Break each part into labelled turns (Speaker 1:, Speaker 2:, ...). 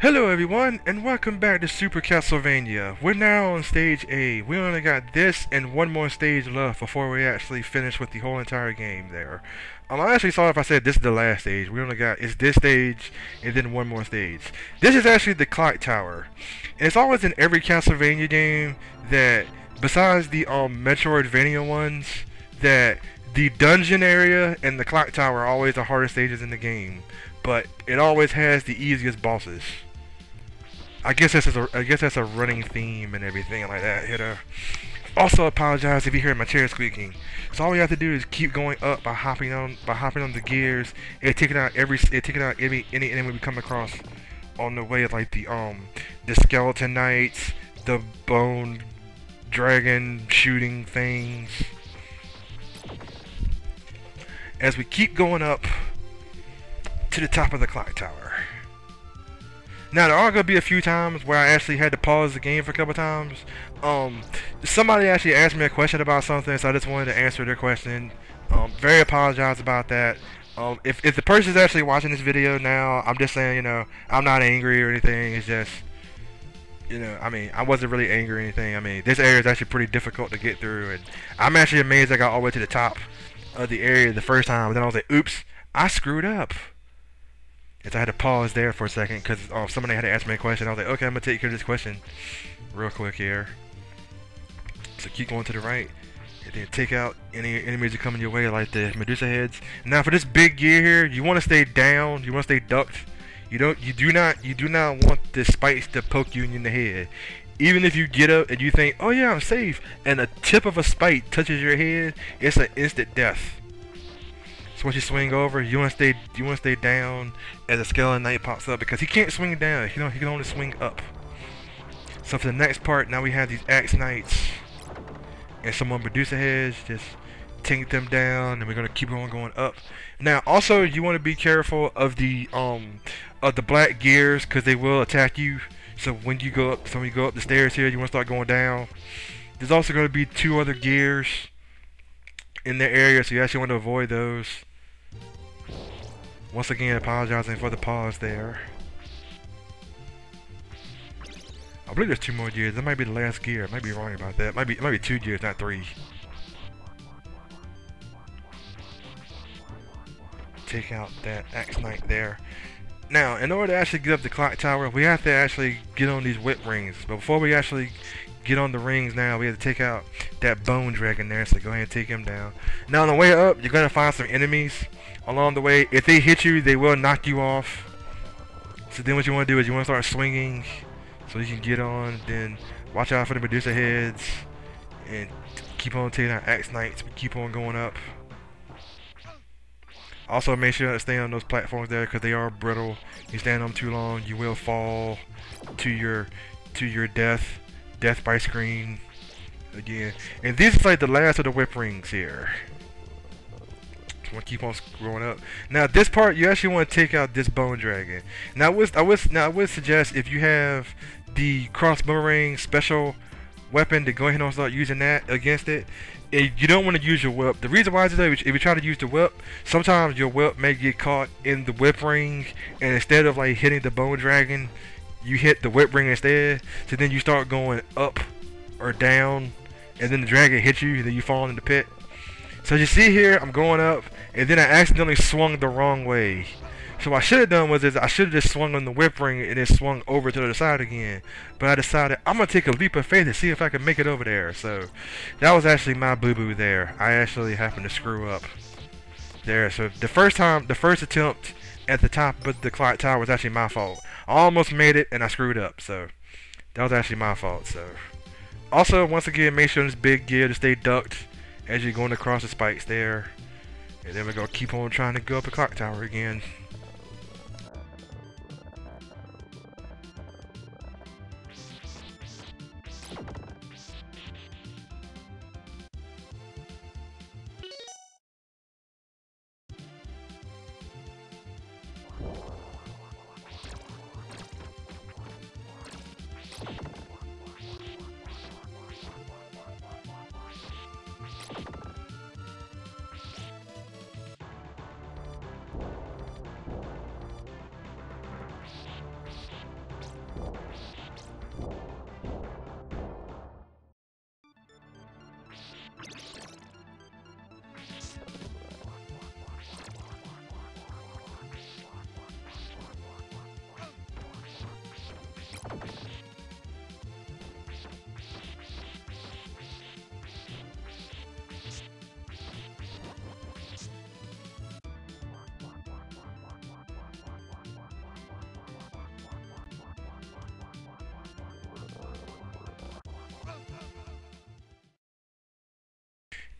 Speaker 1: Hello everyone, and welcome back to Super Castlevania. We're now on stage A. We only got this and one more stage left before we actually finish with the whole entire game there. I actually sorry if I said this is the last stage. We only got, it's this stage and then one more stage. This is actually the clock tower. And it's always in every Castlevania game that, besides the Metroidvania ones, that the dungeon area and the clock tower are always the hardest stages in the game. But it always has the easiest bosses. I guess that's a running theme and everything like that. Also apologize if you hear my chair squeaking. So all you have to do is keep going up by hopping on the gears and taking out any enemy we come across on the way, like the skeleton knights, the bone dragon shooting things. As we keep going up to the top of the clock tower. Now there are gonna be a few times where I actually had to pause the game for a couple times. Somebody actually asked me a question about something, so I just wanted to answer their question. Very apologize about that. If the person's actually watching this video now, I'm just saying, I'm not angry or anything. It's just, I mean, I wasn't really angry or anything. I mean, this area is actually pretty difficult to get through, and I'm actually amazed I got all the way to the top of the area the first time. But then I was like, oops, I screwed up. I had to pause there for a second because somebody had to ask me a question. I was like, okay, I'm going to take care of this question real quick here. So keep going to the right. And then take out any enemies that come in your way, like the Medusa heads. Now for this big gear here, you want to stay down. You want to stay ducked. You do not want the spikes to poke you in the head. Even if you get up and you think, oh yeah, I'm safe, and a tip of a spike touches your head, it's an instant death. So once you swing over, you want to stay down as a skeleton knight pops up, because he can't swing down. He can only swing up. So for the next part, now we have these axe knights and some more Medusa heads. Just take them down, and we're gonna keep on going up. Now, also, you want to be careful of the black gears, because they will attack you. So when you go up the stairs here, you want to start going down. There's also going to be two other gears in the area, so you actually want to avoid those. Once again, apologizing for the pause there. I believe there's two more gears. That might be the last gear. I might be wrong about that. It might be two gears, not three. Take out that axe knight there. Now, in order to actually get up the clock tower, we have to actually get on these whip rings. But before we actually get on the rings now, we have to take out that bone dragon there, so go ahead and take him down. Now on the way up, you're going to find some enemies along the way. If they hit you, they will knock you off. So then what you want to do is you want to start swinging so you can get on. Then watch out for the Medusa heads and keep on taking out axe knights. Keep on going up. Also make sure to stay on those platforms there, because they are brittle. You stand on them too long, you will fall to your death by screen again. And this is like the last of the whip rings here. So I'm gonna keep on scrolling up. Now this part, you actually want to take out this bone dragon. Now I would suggest, if you have the cross boomerang special weapon, to go ahead and start using that against it. You don't want to use your whip. The reason why is that if you try to use the whip, sometimes your whip may get caught in the whip ring, and instead of like hitting the bone dragon, you hit the whip ring instead. So then you start going up or down, and then the dragon hits you, and then you fall in the pit. So you see here, I'm going up, and then I accidentally swung the wrong way. So what I should have done was I should have just swung on the whip ring and then swung over to the side again. But I decided I'm going to take a leap of faith and see if I can make it over there. So that was actually my boo-boo there. I actually happened to screw up there. So the first attempt at the top of the clock tower was actually my fault. I almost made it and I screwed up. So that was actually my fault. So also, once again, make sure this big gear to stay ducked as you're going across the spikes there. And then we're going to keep on trying to go up the clock tower again.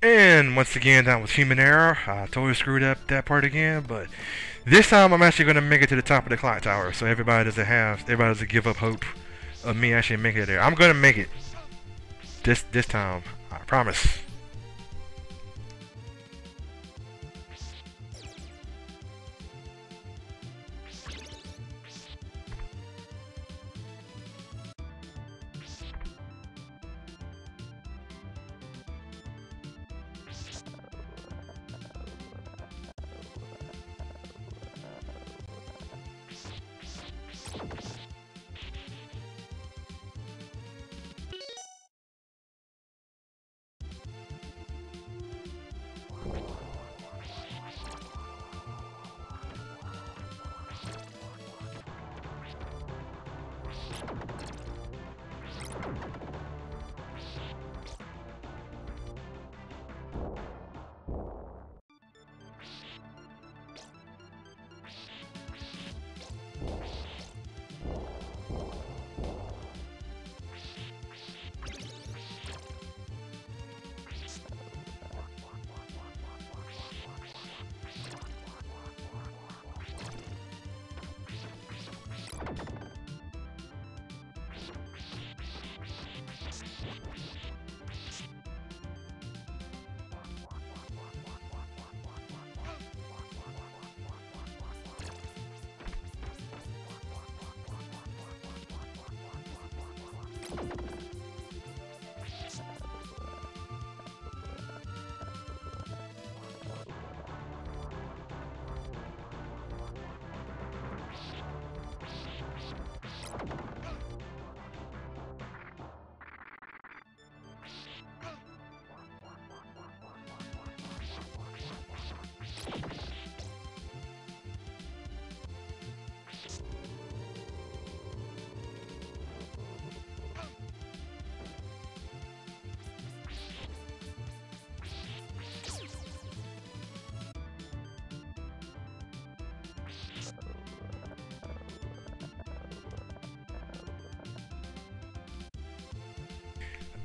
Speaker 1: And once again, that was human error. I totally screwed up that part again, but this time I'm actually going to make it to the top of the clock tower, so everybody doesn't give up hope of me actually making it there. I'm going to make it. This time. I promise.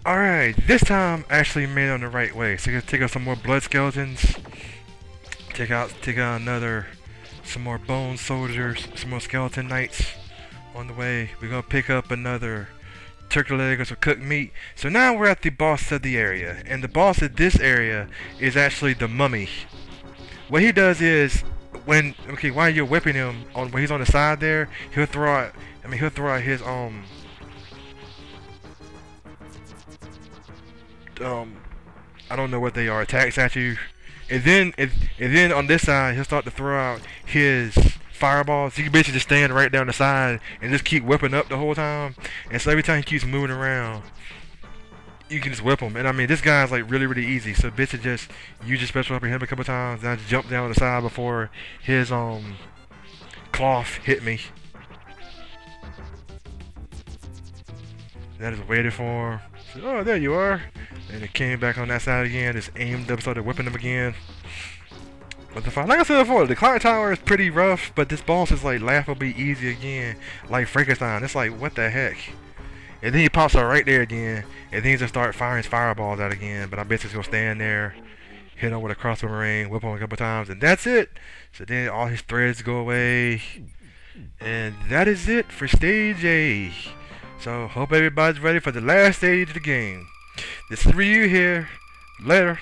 Speaker 1: Alright, this time I actually made it on the right way. So we're gonna take out some more blood skeletons. Take out some more bone soldiers, some more skeleton knights on the way. We're gonna pick up another turkey leg or some cooked meat. So now we're at the boss of the area. And the boss of this area is actually the mummy. What he does is while you're whipping him when he's on the side there, he'll throw out his I don't know what they are, attacks at you, and then on this side he'll start to throw out his fireballs. You can basically just stand right down the side and just keep whipping up the whole time. And so every time he keeps moving around, you can just whip him. And I mean, this guy's like really easy. So basically just use your special weapon, hit him a couple times, and I just jump down the side before his cloth hit me. And I just waited for him. Said, oh, there you are. And it came back on that side again, just aimed up, started whipping him again. But like I said before, the clock tower is pretty rough, but this boss is like laughably easy again, like Frankenstein. It's like, what the heck? And then he pops out right there again, and then he just start firing his fireballs out again. But I'm basically gonna stand there, hit him with a crossbow ring, whip him a couple times, and that's it. So then all his threads go away, and that is it for stage A. So hope everybody's ready for the last stage of the game. This is Ryu here. Later.